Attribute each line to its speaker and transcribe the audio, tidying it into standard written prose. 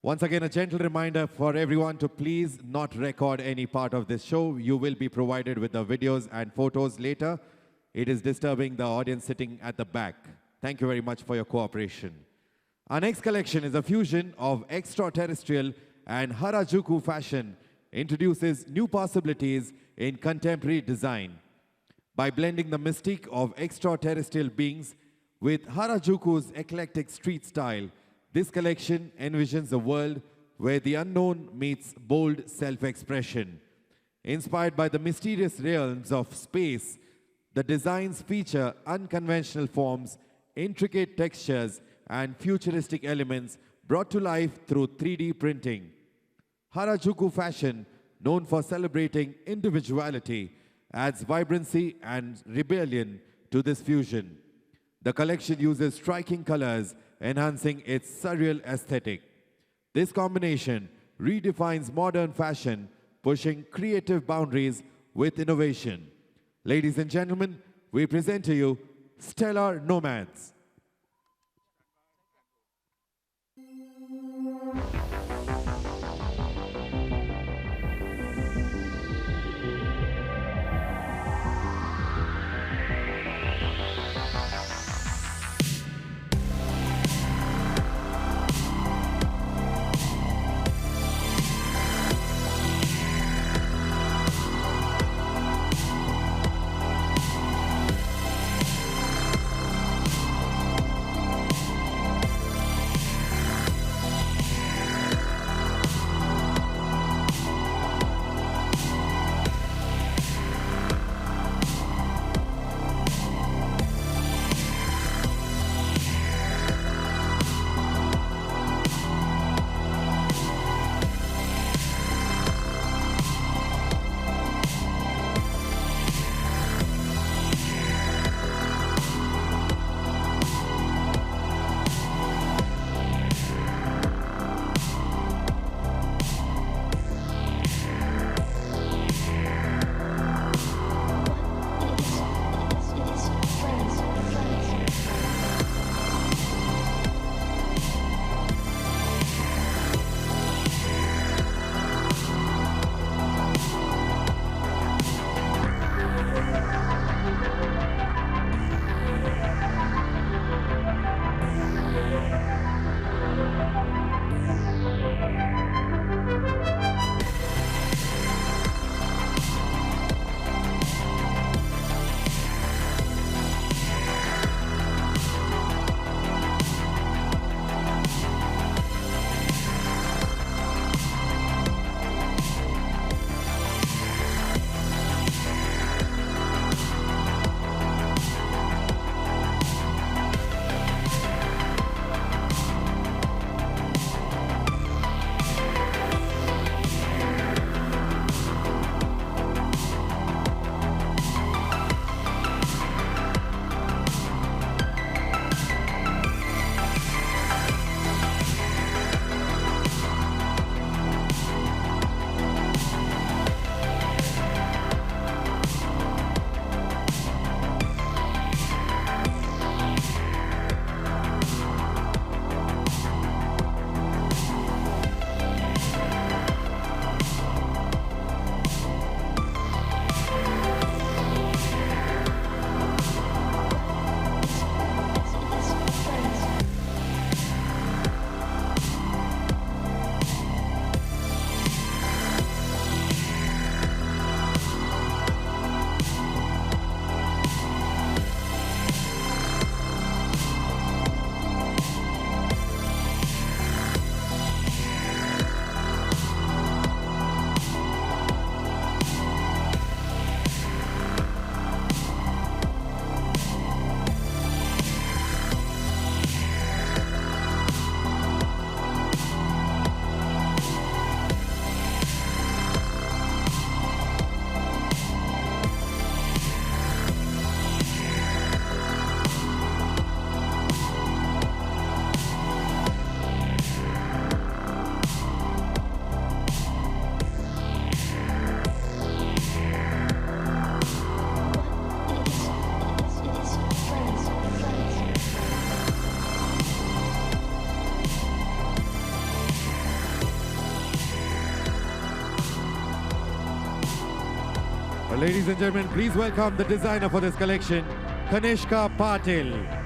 Speaker 1: Once again, a gentle reminder for everyone to please not record any part of this show. You will be provided with the videos and photos later. It is disturbing the audience sitting at the back. Thank you very much for your cooperation. Our next collection is a fusion of extraterrestrial and Harajuku fashion, introduces new possibilities in contemporary design. By blending the mystique of extraterrestrial beings with Harajuku's eclectic street style, this collection envisions a world where the unknown meets bold self-expression. Inspired by the mysterious realms of space, the designs feature unconventional forms, intricate textures, and futuristic elements brought to life through 3D printing. Harajuku fashion, known for celebrating individuality, adds vibrancy and rebellion to this fusion. The collection uses striking colors, enhancing its surreal aesthetic. This combination redefines modern fashion, pushing creative boundaries with innovation. Ladies and gentlemen, we present to you Stellar Nomads. Ladies and gentlemen, please welcome the designer for this collection, Kaneshka Paatil.